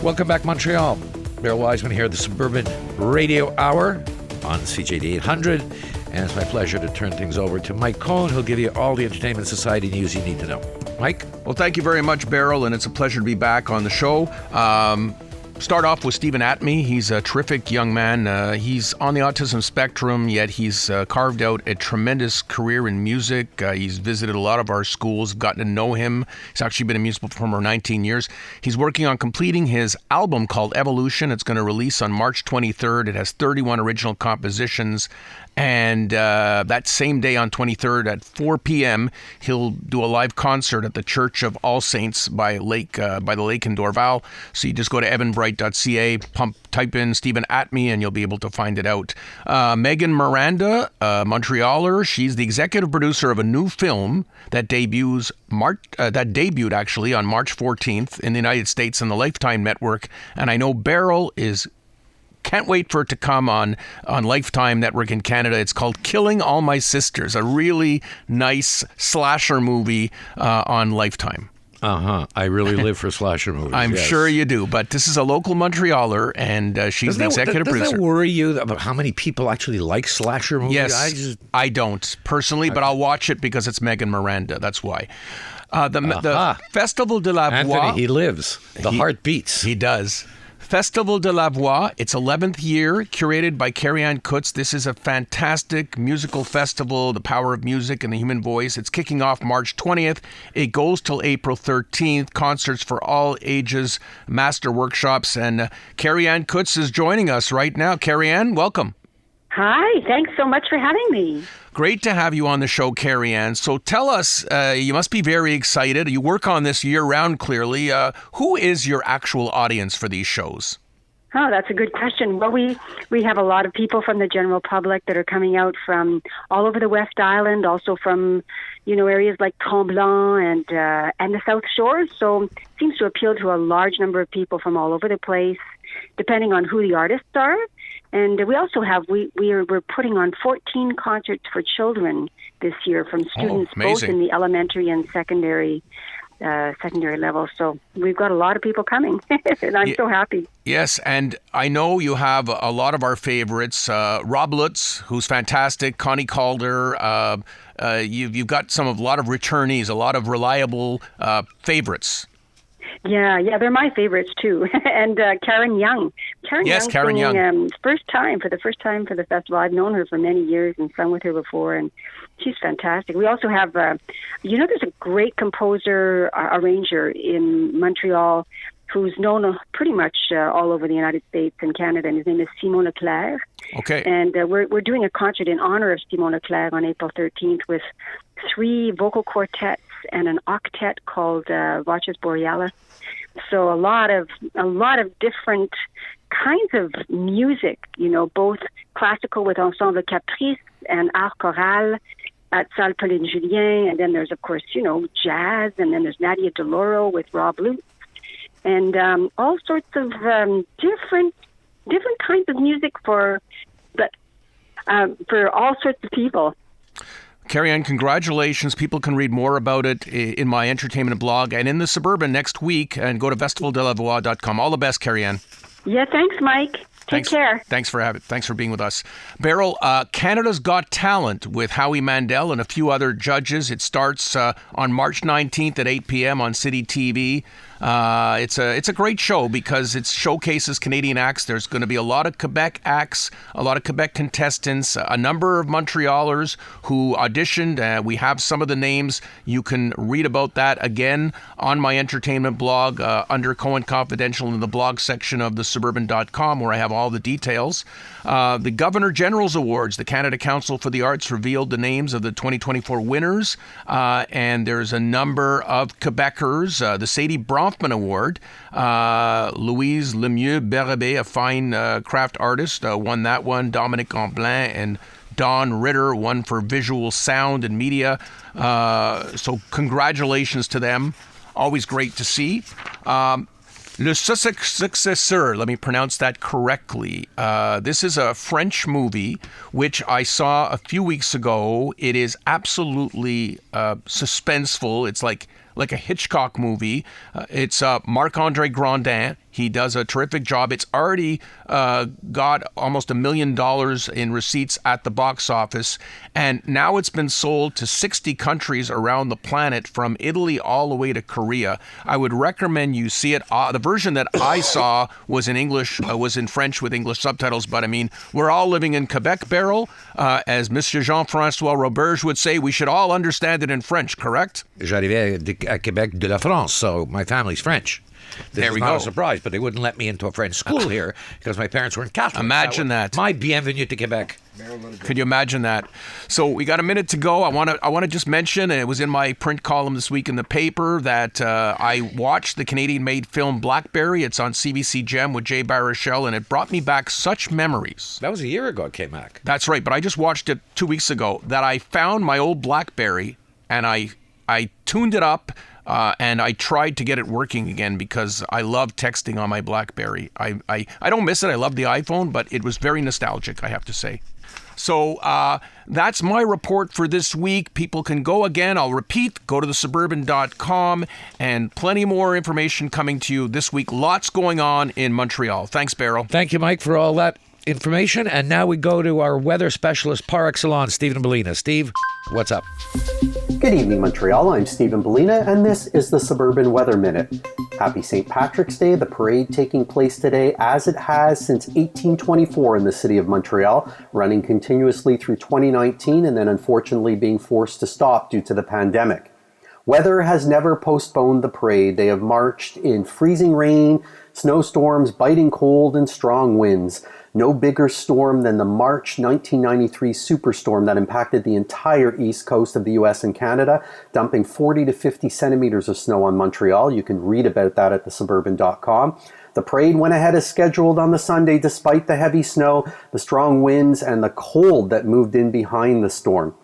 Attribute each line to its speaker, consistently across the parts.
Speaker 1: Welcome back, Montreal. Beryl Wiseman here, the Suburban Radio Hour on CJD 800. And it's my pleasure to turn things over to Mike Cohn, who'll give you all the Entertainment Society news you need to know. Mike?
Speaker 2: Well, thank you very much, Beryl, and it's a pleasure to be back on the show. Start off with Stephen Atmey. He's a terrific young man. He's on the autism spectrum, yet he's carved out a tremendous career in music. He's visited a lot of our schools, gotten to know him. He's actually been a musical performer for 19 years. He's working on completing his album called Evolution. It's going to release on March 23rd. It has 31 original compositions. And that same day on 23rd at 4 p.m., he'll do a live concert at the Church of All Saints by the lake in Dorval. So you just go to evanbright.ca, type in Stephen Atmey, and you'll be able to find it out. Megan Miranda, Montrealer, she's the executive producer of a new film that debuted actually on March 14th in the United States on the Lifetime Network. And I know Beryl can't wait for it to come on Lifetime Network in Canada. It's called Killing All My Sisters, a really nice slasher movie on Lifetime.
Speaker 1: I really live for slasher movies.
Speaker 2: I'm sure you do, but this is a local Montrealer, and she's the executive producer.
Speaker 1: Does that worry you about how many people actually like slasher movies?
Speaker 2: Yes, I don't personally, but I'll watch it because it's Megan Miranda. That's why. The Festival de la Voix.
Speaker 1: Anthony, he lives. The heart beats.
Speaker 2: He does. Festival de la Voix, its 11th year, curated by Carrie-Anne Kutz. This is a fantastic musical festival, the power of music and the human voice. It's kicking off March 20th. It goes till April 13th. Concerts for all ages, master workshops, and Carrie-Anne Kutz is joining us right now. Carrie-Anne, welcome.
Speaker 3: Hi, thanks so much for having me.
Speaker 2: Great to have you on the show, Carrie-Anne. So tell us, you must be very excited. You work on this year-round, clearly. Who is your actual audience for these shows?
Speaker 3: Oh, that's a good question. Well, we have a lot of people from the general public that are coming out from all over the West Island, also from, areas like Tremblant and the South Shore. So it seems to appeal to a large number of people from all over the place, depending on who the artists are. And we also have, we're putting on 14 concerts for children this year from students both in the elementary and secondary level. So we've got a lot of people coming, and I'm so happy.
Speaker 2: Yes, and I know you have a lot of our favorites. Rob Lutz, who's fantastic, Connie Calder. You've got a lot of returnees, a lot of reliable favorites.
Speaker 3: Yeah, they're my favorites too. And Karen Young. Karen Young. First time for the festival. I've known her for many years and sung with her before, and she's fantastic. We also have, there's a great composer, arranger in Montreal who's known pretty much all over the United States and Canada, and his name is Simon Leclerc.
Speaker 2: Okay.
Speaker 3: And we're doing a concert in honor of Simon Leclerc on April 13th with 3 vocal quartets and an octet called Voces Borealis. So a lot of different kinds of music, both classical with Ensemble Caprice and Art Choral at Salle Pauline Julien, and then there's, of course, jazz, and then there's Nadia DeLauro with Rob Lutz, and all sorts of different kinds of music for all sorts of people.
Speaker 2: Carrie-Anne, congratulations. People can read more about it in my entertainment blog and in the Suburban next week, and go to festivaldelavoix.com. All the best, Carrie-Anne.
Speaker 3: Yeah, thanks, Mike. Take care.
Speaker 2: Thanks for being with us. Beryl, Canada's Got Talent with Howie Mandel and a few other judges. It starts on March 19th at 8 p.m. on City TV. It's a great show because it showcases Canadian acts. There's going to be a lot of Quebec acts, a lot of Quebec contestants, a number of Montrealers who auditioned. We have some of the names. You can read about that again on my entertainment blog under Cohen Confidential in the blog section of thesuburban.com, where I have all the details. The Governor General's Awards, the Canada Council for the Arts revealed the names of the 2024 winners, and there's a number of Quebecers. The Sadie Bronfman Award, Louise Lemieux Berabé, a fine craft artist, won that one. Dominic Gamblin and Don Ritter won for visual sound and media. So congratulations to them. Always great to see. Le Successeur, let me pronounce that correctly. This is a French movie, which I saw a few weeks ago. It is absolutely suspenseful. It's like a Hitchcock movie. It's Marc-André Grandin He does a terrific job. It's already got almost $1 million in receipts at the box office, and now it's been sold to 60 countries around the planet, from Italy all the way to Korea. I would recommend you see it. The version that I saw was in English, was in French with English subtitles, but I mean, we're all living in Quebec, Beryl. As Monsieur Jean-François Roberge would say, we should all understand it in French, correct?
Speaker 1: J'arrivais à Québec de la France, so my family's French. This
Speaker 2: There
Speaker 1: is
Speaker 2: we
Speaker 1: not
Speaker 2: go.
Speaker 1: a surprise, but they wouldn't let me into a French school here because my parents weren't Catholic.
Speaker 2: Imagine that.
Speaker 1: My bienvenue to Quebec.
Speaker 2: Could you imagine that? So we got a minute to go. I want to just mention, and it was in my print column this week in the paper, that I watched the Canadian-made film Blackberry. It's on CBC Gem with Jay Baruchel, and it brought me back such memories.
Speaker 1: That was a year ago it came back.
Speaker 2: That's right, but I just watched it 2 weeks ago, that I found my old Blackberry, and I tuned it up, and I tried to get it working again because I love texting on my Blackberry. I don't miss it. I love the iPhone, but it was very nostalgic, I have to say. So that's my report for this week. People can go again. I'll repeat, go to thesuburban.com, and plenty more information coming to you this week. Lots going on in Montreal. Thanks, Beryl.
Speaker 1: Thank you, Mike, for all that information. And now we go to our weather specialist par excellence, Stephen Bellina. Steve, what's up?
Speaker 4: Good evening, Montreal. I'm Stephen Bellina, and this is the Suburban Weather Minute. Happy St. Patrick's Day, the parade taking place today as it has since 1824 in the city of Montreal, running continuously through 2019 and then unfortunately being forced to stop due to the pandemic. Weather has never postponed the parade. They have marched in freezing rain, snowstorms, biting cold, and strong winds. No bigger storm than the March 1993 superstorm that impacted the entire east coast of the US and Canada, dumping 40 to 50 centimeters of snow on Montreal. You can read about that at thesuburban.com. The parade went ahead as scheduled on the Sunday despite the heavy snow, the strong winds, and the cold that moved in behind the storm.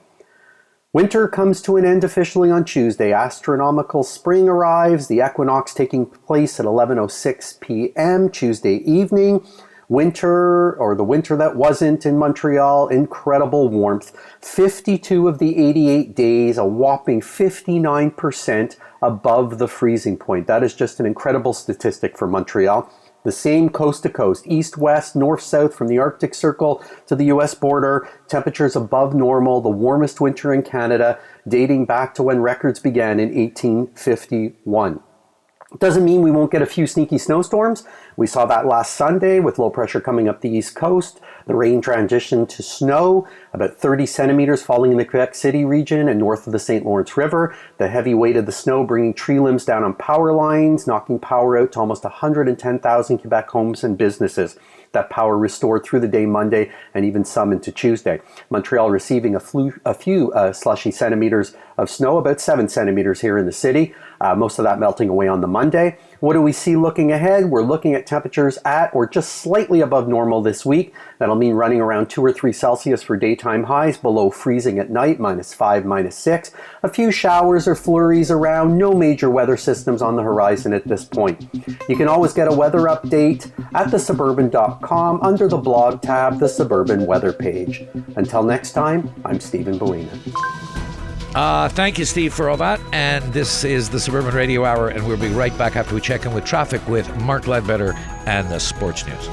Speaker 4: Winter comes to an end officially on Tuesday. Astronomical spring arrives, the equinox taking place at 11:06 p.m. Tuesday evening. Winter, or the winter that wasn't in Montreal, incredible warmth. 52 of the 88 days, a whopping 59% above the freezing point. That is just an incredible statistic for Montreal. The same coast to coast, east, west, north, south, from the Arctic Circle to the US border, temperatures above normal, the warmest winter in Canada, dating back to when records began in 1851. Doesn't mean we won't get a few sneaky snowstorms. We saw that last Sunday with low pressure coming up the east coast. The rain transitioned to snow, about 30 centimeters falling in the Quebec City region and north of the St. Lawrence River. The heavy weight of the snow bringing tree limbs down on power lines, knocking power out to almost 110,000 Quebec homes and businesses. That power restored through the day Monday and even some into Tuesday. Montreal receiving a few slushy centimeters of snow, about 7 centimeters here in the city. Most of that melting away on the Monday. What do we see looking ahead? We're looking at temperatures at or just slightly above normal this week. That'll mean running around 2 or 3 Celsius for daytime highs, below freezing at night, -5, -6. A few showers or flurries around, no major weather systems on the horizon at this point. You can always get a weather update at thesuburban.com under the blog tab, the Suburban Weather page. Until next time, I'm Stephen Bellina.
Speaker 1: Thank you, Steve, for all that. And this is the Suburban Radio Hour, and we'll be right back after we check in with traffic with Mark Ledbetter and the sports news.